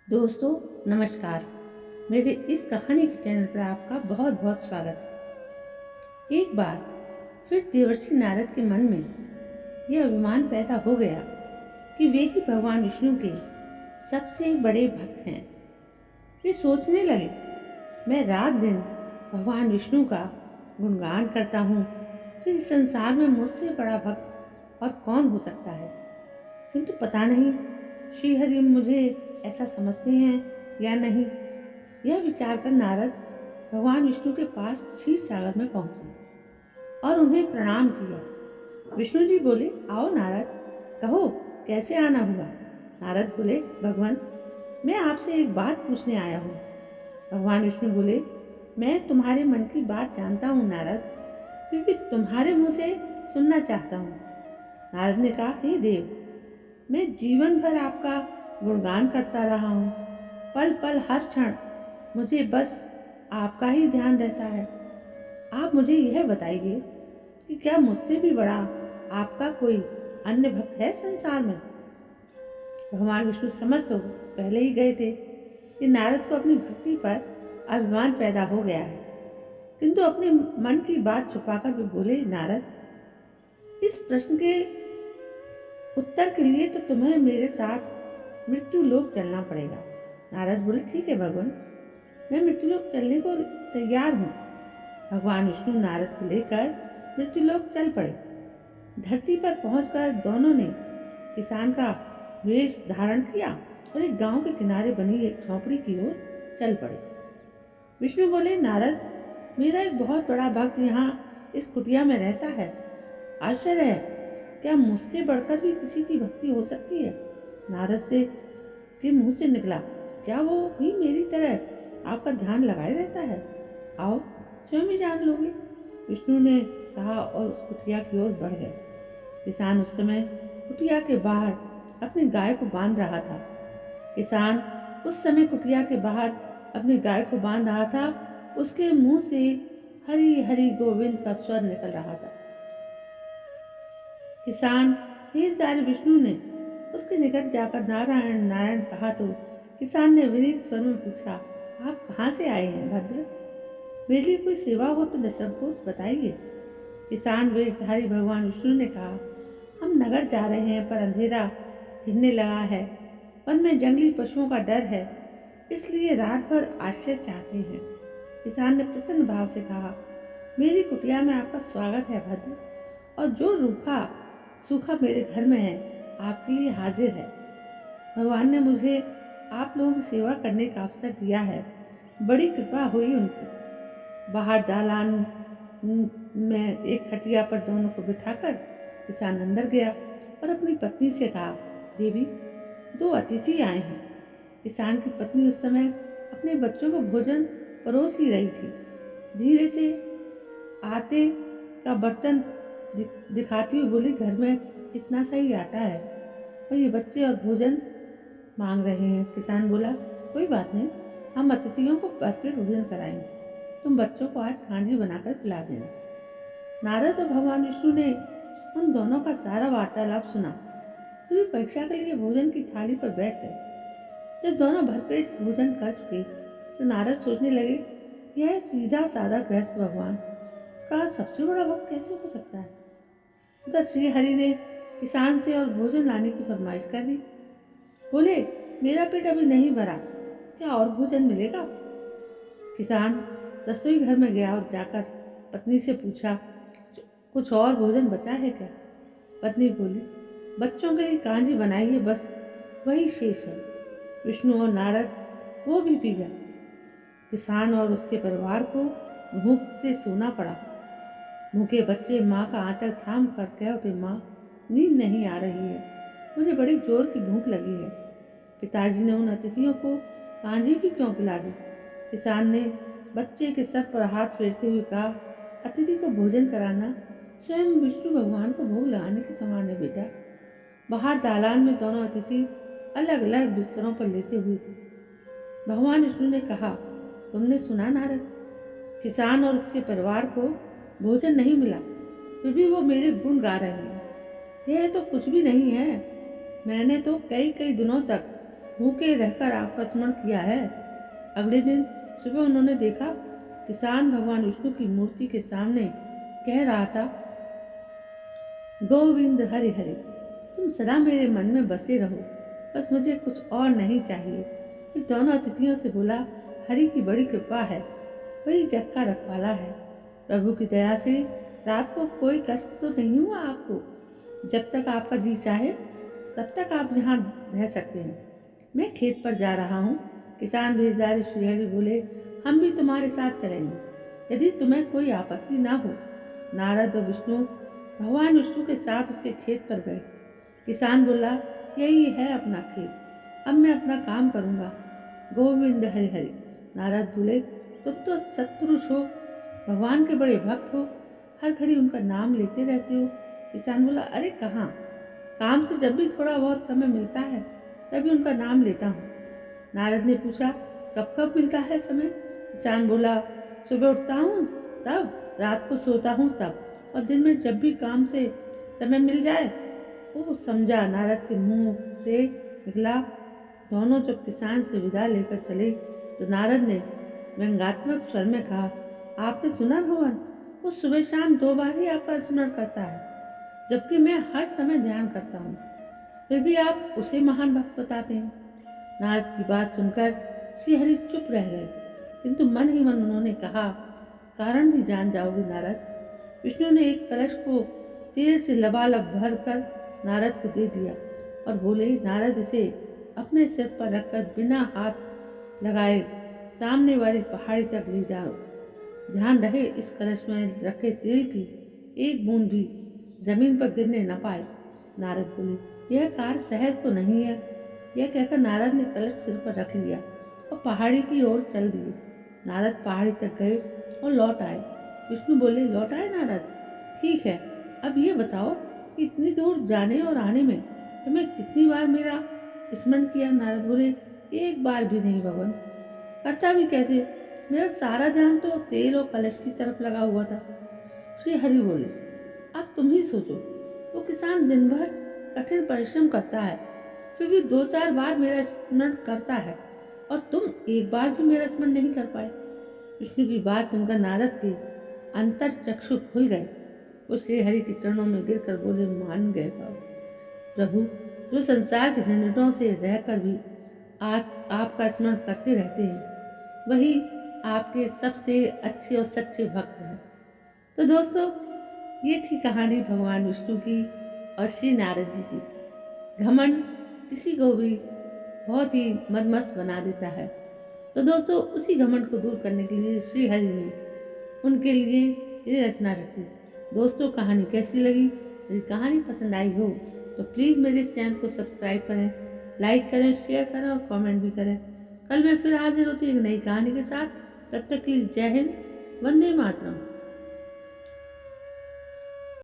दोस्तों नमस्कार। मेरे इस कहानी के चैनल पर आपका बहुत बहुत स्वागत है। एक बार फिर देवर्षि नारद के मन में यह अभिमान पैदा हो गया कि वे ही भगवान विष्णु के सबसे बड़े भक्त हैं। वे सोचने लगे, मैं रात दिन भगवान विष्णु का गुणगान करता हूँ, फिर इस संसार में मुझसे बड़ा भक्त और कौन हो सकता है। किंतु पता नहीं श्री हरि मुझे ऐसा समझते हैं या नहीं। यह विचार कर नारद भगवान विष्णु के पास क्षीर सागर में पहुंचे और उन्हें प्रणाम किया। विष्णु जी बोले, आओ नारद, कहो कैसे आना हुआ। नारद बोले, भगवान मैं आपसे एक बात पूछने आया हूँ। भगवान विष्णु बोले, मैं तुम्हारे मन की बात जानता हूँ नारद, फिर भी तुम्हारे मुँह से सुनना चाहता हूँ। नारद ने कहा, हे देव, मैं जीवन भर आपका गुणगान करता रहा हूँ। पल पल हर क्षण मुझे बस आपका ही ध्यान रहता है। आप मुझे यह बताइए कि क्या मुझसे भी बड़ा आपका कोई अन्य भक्त है संसार में। भगवान विष्णु समझ तो पहले ही गए थे कि नारद को अपनी भक्ति पर अभिमान पैदा हो गया है, किंतु अपने मन की बात छुपाकर वे बोले, नारद, इस प्रश्न के उत्तर के लिए तो तुम्हें मेरे साथ मृत्यु लोक चलना पड़ेगा। नारद बोले, ठीक है भगवान, मैं मृत्यु लोक चलने को तैयार हूँ। भगवान विष्णु नारद को लेकर मृत्यु लोक चल पड़े। धरती पर पहुंचकर दोनों ने किसान का वेश धारण किया और एक गांव के किनारे बनी एक झोंपड़ी की ओर चल पड़े। विष्णु बोले, नारद, मेरा एक बहुत बड़ा भक्त यहाँ इस कुटिया में रहता है। आश्चर्य है, क्या मुझसे बढ़कर भी किसी की भक्ति हो सकती है। नारद से के मुंह से निकला, क्या वो भी मेरी तरह आपका ध्यान लगाए रहता है। आओ स्वयं ही जान लोगे। विष्णु ने कहा और उस कुटिया की ओर बढ़ गए। किसान उस समय कुटिया के बाहर अपनी गाय को बांध रहा था। किसान उस समय कुटिया के बाहर अपनी गाय को बांध रहा था। उसके मुंह से हरि हरि गोविंद का स्वर निकल रहा था। किसान भेषधारी विष्णु ने उसके निकट जाकर नारायण नारायण कहा तो किसान ने विनीत स्वर में पूछा, आप कहाँ से आए हैं भद्र? मेरे लिए कोई सेवा हो तो निसंकोच बताइए। किसान वेशधारी भगवान विष्णु ने कहा, हम नगर जा रहे हैं पर अंधेरा घिरने लगा है। वन में जंगली पशुओं का डर है, इसलिए रात भर आश्रय चाहते हैं। किसान ने प्रसन्न भाव से कहा, मेरी कुटिया में आपका स्वागत है भद्र, और जो रूखा सूखा मेरे घर में है आपके लिए हाजिर है। भगवान ने मुझे आप लोगों की सेवा करने का अवसर दिया है, बड़ी कृपा हुई उनकी। बाहर दालान में एक खटिया पर दोनों को बिठाकर किसान अंदर गया और अपनी पत्नी से कहा, देवी, दो अतिथि आए हैं। किसान की पत्नी उस समय अपने बच्चों को भोजन परोस ही रही थी। धीरे से आटे का बर्तन दिखाती हुई बोली, घर में इतना सा ही आटा है और ये बच्चे और भोजन मांग रहे हैं। किसान बोला, कोई बात नहीं, हम अतिथियों को भरपेट भोजन कराएंगे। तुम बच्चों को आज खांजी बनाकर खिला देना। नारद और भगवान विष्णु ने उन दोनों का सारा वार्तालाप सुना। फिर परीक्षा के लिए भोजन की थाली पर बैठ गए। जब दोनों भरपेट भोजन कर चुके तो नारद सोचने लगे, यह सीधा साधा गृहस्थ भगवान का सबसे बड़ा भक्त कैसे हो सकता है। उधर श्री हरि ने किसान से और भोजन लाने की फरमाइश कर दी। बोले, मेरा पेट अभी नहीं भरा, क्या और भोजन मिलेगा। किसान रसोई घर में गया और जाकर पत्नी से पूछा, कुछ और भोजन बचा है क्या। पत्नी बोली, बच्चों के लिए कांजी बनाई है, बस वही शेष है। विष्णु और नारद वो भी पी गए। किसान और उसके परिवार को भूख से सोना पड़ा। भूखे बच्चे माँ का आंचल थाम कर कह उठे, माँ नींद नहीं आ रही है, मुझे बड़ी जोर की भूख लगी है। पिताजी ने उन अतिथियों को कांजी भी क्यों पिला दी। किसान ने बच्चे के सर पर हाथ फेरते हुए कहा, अतिथि को भोजन कराना स्वयं विष्णु भगवान को भोग लगाने के समान है बेटा। बाहर दालान में दोनों अतिथि अलग अलग बिस्तरों पर लेटे हुए थे। भगवान विष्णु ने कहा, तुमने सुना नारद, किसान और उसके परिवार को भोजन नहीं मिला, फिर भी वो मेरे गुण गा रहे हैं। यह तो कुछ भी नहीं है। मैंने तो कई कई दिनों तक भूखे रहकर आपका स्मरण किया है। अगले दिन सुबह उन्होंने देखा किसान भगवान विष्णु की मूर्ति के सामने कह रहा था, गोविंद हरि हरि, तुम सदा मेरे मन में बसे रहो, बस मुझे कुछ और नहीं चाहिए। फिर दोनों अतिथियों से बोला, हरि की बड़ी कृपा है, वही जग का रखवाला है। प्रभु की दया से रात को कोई कष्ट तो नहीं हुआ आपको। जब तक आपका जी चाहे तब तक आप यहाँ रह सकते हैं। मैं खेत पर जा रहा हूँ। किसान भेजदार श्रीहरि बोले, हम भी तुम्हारे साथ चलेंगे यदि तुम्हें कोई आपत्ति ना हो। नारद और विष्णु भगवान विष्णु के साथ उसके खेत पर गए। किसान बोला, यही है अपना खेत, अब मैं अपना काम करूँगा। गोविंद हरि हरि। नारद बोले, तुम तो सत्पुरुष हो, भगवान के बड़े भक्त हो, हर घड़ी उनका नाम लेते रहते हो। किसान बोला, अरे कहाँ, काम से जब भी थोड़ा बहुत समय मिलता है तभी उनका नाम लेता हूँ। नारद ने पूछा, कब कब मिलता है समय? किसान बोला, सुबह उठता हूँ तब, रात को सोता हूँ तब, और दिन में जब भी काम से समय मिल जाए। वो समझा नारद के मुंह से निकला। दोनों जब किसान से विदा लेकर चले तो नारद ने व्यंग्यात्मक स्वर में कहा, आपने सुना भगवान, वो सुबह शाम 2 बार ही आपका स्मरण करता है, जबकि मैं हर समय ध्यान करता हूँ, फिर भी आप उसे महान भक्त बताते हैं। नारद की बात सुनकर श्रीहरि चुप रह गए, किंतु मन ही मन उन्होंने कहा, कारण भी जान जाओगे नारद। विष्णु ने एक कलश को तेल से लबालब भर कर नारद को दे दिया और बोले, नारद इसे अपने सिर पर रखकर बिना हाथ लगाए सामने वाली पहाड़ी तक ले जाओ। ध्यान रहे इस कलश में रखे तेल की एक बूंद भी जमीन पर गिरने न पाए। नारद बोले, यह कार्य सहज तो नहीं है। यह कहकर नारद ने कलश सिर पर रख लिया और पहाड़ी की ओर चल दिए। नारद पहाड़ी तक गए और लौट आए। विष्णु बोले, लौट आए नारद, ठीक है, अब ये बताओ कि इतनी दूर जाने और आने में तुम्हें कितनी बार मेरा स्मरण किया? नारद बोले, एक बार भी नहीं भगवान। करता भी कैसे? मेरा सारा ध्यान तो तेल और कलश की तरफ लगा हुआ था। श्री हरि बोले, अब तुम ही सोचो, वो किसान दिन भर कठिन परिश्रम करता है, फिर भी 2-4 बार मेरा स्मरण करता है, और तुम एक बार भी मेरा स्मरण नहीं कर पाए। विष्णु की बात सुनकर नारद के अंतर चक्षु खुल गए। वो श्री हरि के चरणों में गिरकर बोले, मान गए प्रभु, जो संसार के झंझटों से रहकर भी आज आपका स्मरण करते रहते हैं, वही आपके सबसे अच्छे और सच्चे भक्त हैं। तो दोस्तों, ये थी कहानी भगवान विष्णु की और श्री नारद जी की। घमंड किसी को भी बहुत ही मदमस्त बना देता है। तो दोस्तों, उसी घमंड को दूर करने के लिए श्री हरि ने उनके लिए ये रचना रची। दोस्तों, कहानी कैसी लगी? यदि कहानी पसंद आई हो तो प्लीज़ मेरे इस चैनल को सब्सक्राइब करें, लाइक करें, शेयर करें और कमेंट भी करें। कल मैं फिर हाजिर होती हूँ एक नई कहानी के साथ। तब तक के लिए जय हिंद, वंदे मातरम।